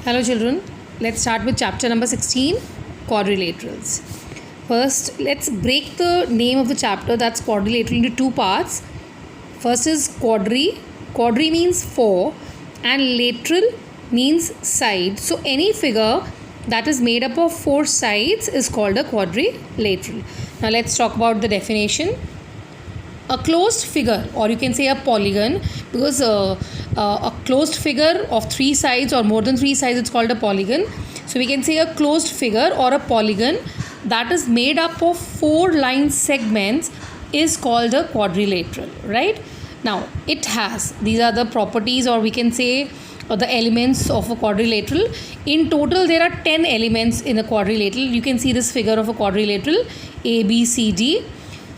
Hello children, let's start with chapter number 16, quadrilaterals. First, let's break the name of the chapter, that's quadrilateral, into two parts. First is quadri. Quadri means four and lateral means side. So any figure that is made up of four sides is called a quadrilateral. Now let's talk about the definition. A closed figure, or you can say a polygon, because a closed figure of three sides or more than three sides, it's called a polygon. So we can say a closed figure or a polygon that is made up of four line segments is called a quadrilateral, right? Now it has, these are the properties, or we can say the elements of a quadrilateral. In total there are 10 elements in a quadrilateral. You can see this figure of a quadrilateral A, B, C, D.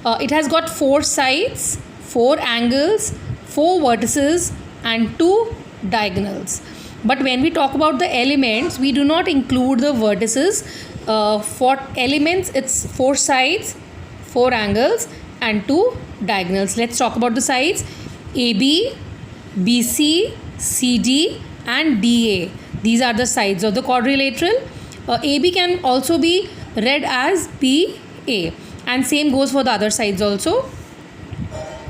It has got four sides, four angles, four vertices and two diagonals. But when we talk about the elements, we do not include the vertices. For elements, it's four sides, four angles and two diagonals. Let's talk about the sides. AB, BC, CD and DA. These are the sides of the quadrilateral. AB can also be read as BA. And same goes for the other sides also.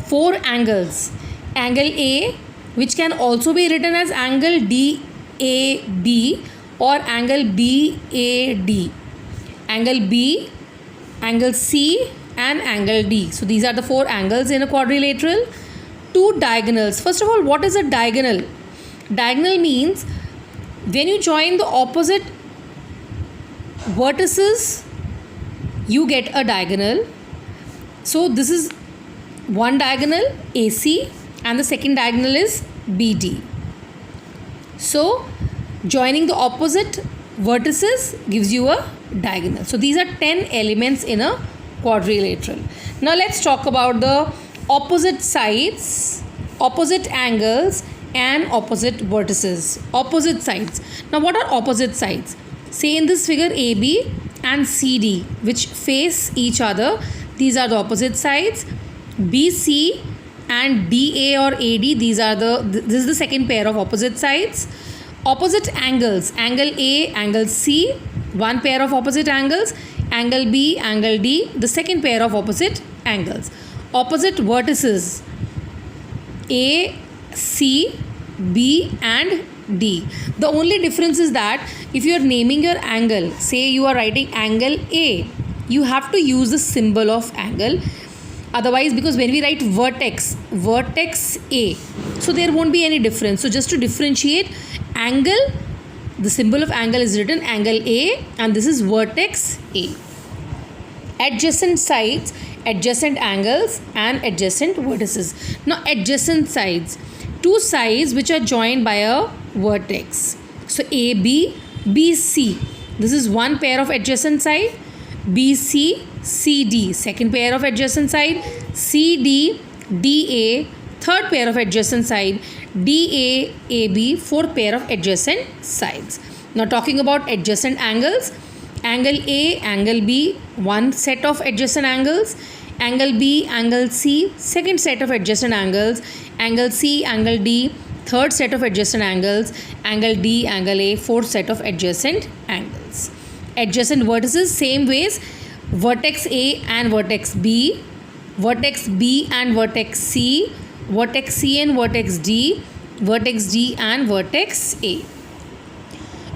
Four angles. Angle A, which can also be written as angle DAB or angle BAD. Angle B, angle C and angle D. So these are the four angles in a quadrilateral. Two diagonals. First of all, what is a diagonal? Diagonal means when you join the opposite vertices, you get a diagonal. So this is one diagonal AC and the second diagonal is BD. So joining the opposite vertices gives you a diagonal. So these are 10 elements in a quadrilateral. Now let's talk about the opposite sides, opposite angles and opposite vertices. Opposite sides. Now what are opposite sides? Say in this figure AB and CD, which face each other, these are the opposite sides. BC and DA or AD, this is the second pair of opposite sides. Opposite angles, angle A, angle C, one pair of opposite angles. Angle B, angle D, the second pair of opposite angles. Opposite vertices, A, C, B and D. The only difference is that if you are naming your angle, say you are writing angle A, you have to use the symbol of angle. Otherwise, because when we write vertex A, so there won't be any difference. So just to differentiate, angle, the symbol of angle is written angle A and this is vertex A. Adjacent sides, adjacent angles and adjacent vertices. Now adjacent sides, two sides which are joined by a vertex. So AB, BC, this is one pair of adjacent side. BC, CD, second pair of adjacent side. CD, DA, third pair of adjacent side. DA, AB, fourth pair of adjacent sides. Now talking about adjacent angles, angle A, angle B, one set of adjacent angles. Angle B, angle C, second set of adjacent angles. Angle C, angle D, third set of adjacent angles. Angle D, angle A, fourth set of adjacent angles. Adjacent vertices, same ways, vertex A and vertex B, vertex B and vertex C, vertex C and vertex D and vertex A.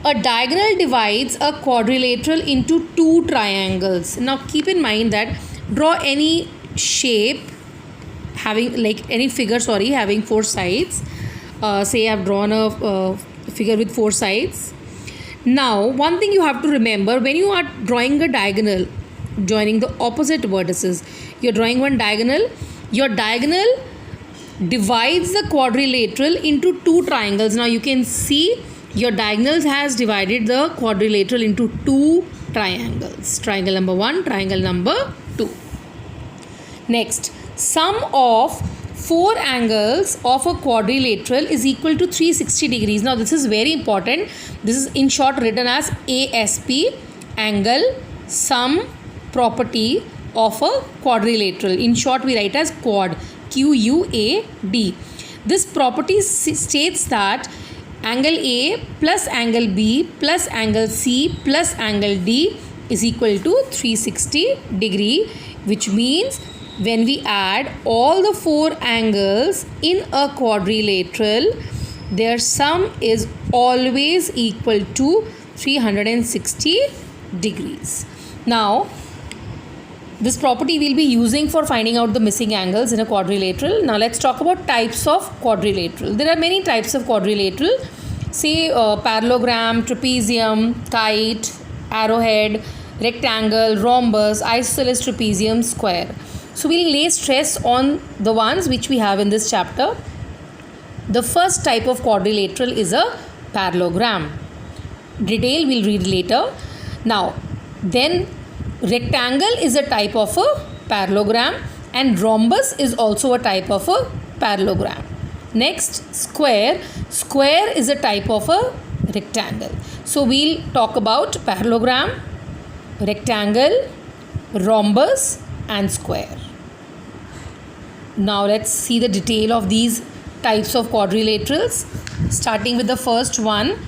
A diagonal divides a quadrilateral into two triangles. Now keep in mind that draw any shape having, like any figure, having four sides. Say I have drawn a figure with four sides. Now one thing you have to remember, when you are drawing a diagonal joining the opposite vertices, you are drawing one diagonal. Your diagonal divides the quadrilateral into two triangles. Now you can see your diagonals has divided the quadrilateral into two triangles. Triangle number 1, triangle number 2. Next, sum of four angles of a quadrilateral is equal to 360 degrees. Now this is very important. This is in short written as ASP, angle sum property of a quadrilateral. In short we write as quad, QUAD. This property states that Angle A plus angle B plus angle C plus angle D is equal to 360 degree, which means when we add all the four angles in a quadrilateral, their sum is always equal to 360 degrees. Now, this property we'll be using for finding out the missing angles in a quadrilateral. Now, let's talk about types of quadrilateral. There are many types of quadrilateral. Say parallelogram, trapezium, kite, arrowhead, rectangle, rhombus, isosceles trapezium, square. So we'll lay stress on the ones which we have in this chapter. The first type of quadrilateral is a parallelogram. Detail we'll read later. Now, then rectangle is a type of a parallelogram and rhombus is also a type of a parallelogram. Next, square. Square is a type of a rectangle. So we'll talk about parallelogram, rectangle, rhombus and square. Now let's see the detail of these types of quadrilaterals, starting with the first one,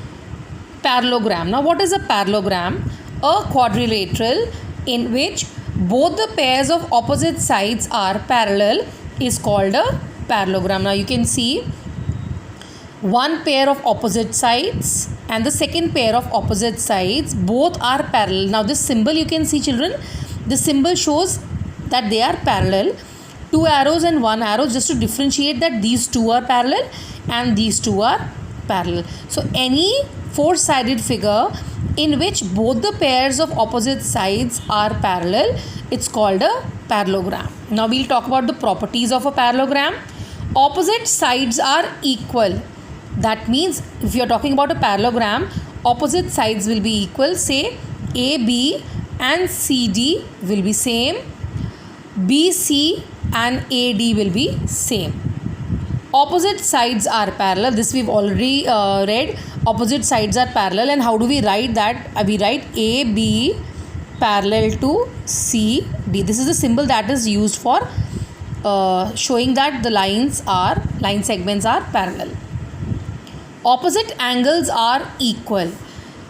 parallelogram. Now what is a parallelogram? A quadrilateral in which both the pairs of opposite sides are parallel is called a parallelogram. Now you can see one pair of opposite sides and the second pair of opposite sides both are parallel. Now this symbol you can see, children, this symbol shows that they are parallel. Two arrows and one arrow just to differentiate that these two are parallel and these two are parallel. So any four-sided figure in which both the pairs of opposite sides are parallel, it's called a parallelogram. Now we'll talk about the properties of a parallelogram. Opposite sides are equal. That means if you are talking about a parallelogram, opposite sides will be equal. Say AB and CD will be same, BC and AD will be same. Opposite sides are parallel. This we've already read. Opposite sides are parallel. And how do we write that? We write AB parallel to CD. This is the symbol that is used for showing that the line segments are parallel. Opposite angles are equal.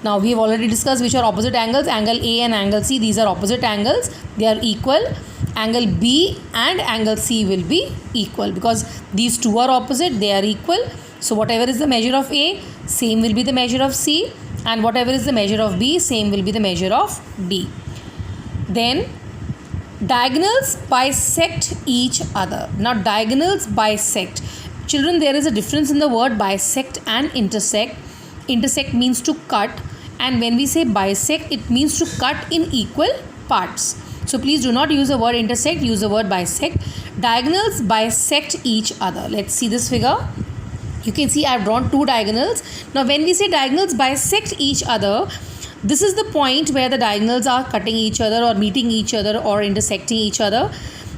Now we have already discussed which are opposite angles. Angle A and angle C, these are opposite angles. They are equal. Angle B and angle C will be equal because these two are opposite, they are equal. So whatever is the measure of A, same will be the measure of C, and whatever is the measure of B, same will be the measure of D. Then diagonals bisect each other. Now diagonals bisect. Children, there is a difference in the word bisect and intersect. Intersect means to cut, and when we say bisect, it means to cut in equal parts. So please do not use the word intersect, use the word bisect. Diagonals bisect each other. Let's see this figure. You can see I have drawn two diagonals. Now when we say diagonals bisect each other, this is the point where the diagonals are cutting each other or meeting each other or intersecting each other.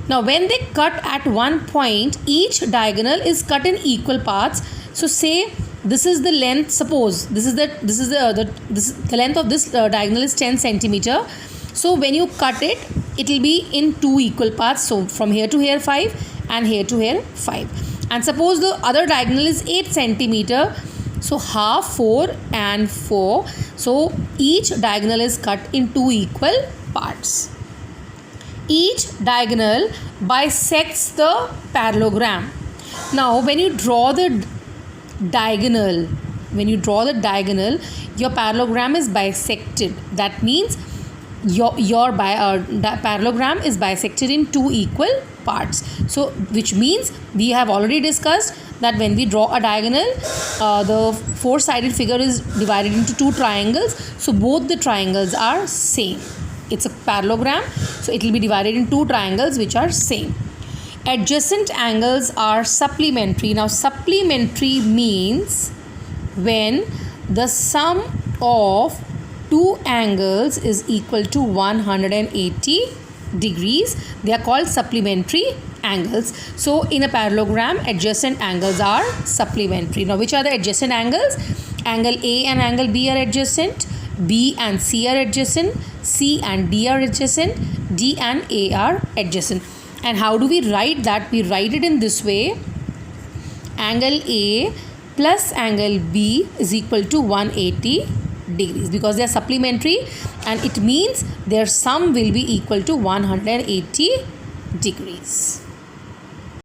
Now when they cut at one point, each diagonal is cut in equal parts. So say this is the length, suppose this is the length of this diagonal is 10 centimeter. So when you cut it, it will be in two equal parts. So from here to here 5 and here to here 5. And suppose the other diagonal is 8 centimeter. So half 4 and 4. So each diagonal is cut in two equal parts. Each diagonal bisects the parallelogram. Now when you draw the diagonal, your parallelogram is bisected. That means your parallelogram is bisected in two equal parts. So which means we have already discussed that when we draw a diagonal, the four-sided figure is divided into two triangles. So both the triangles are same. It's a parallelogram, so it will be divided in two triangles which are same. Adjacent angles are supplementary. Now supplementary means when the sum of two angles is equal to 180 degrees. They are called supplementary angles. So in a parallelogram, adjacent angles are supplementary. Now which are the adjacent angles? Angle A and angle B are adjacent, B and C are adjacent, C and D are adjacent, D and A are adjacent. And how do we write that? We write it in this way. Angle A plus angle B is equal to 180 degrees, because they are supplementary, and it means their sum will be equal to 180 degrees.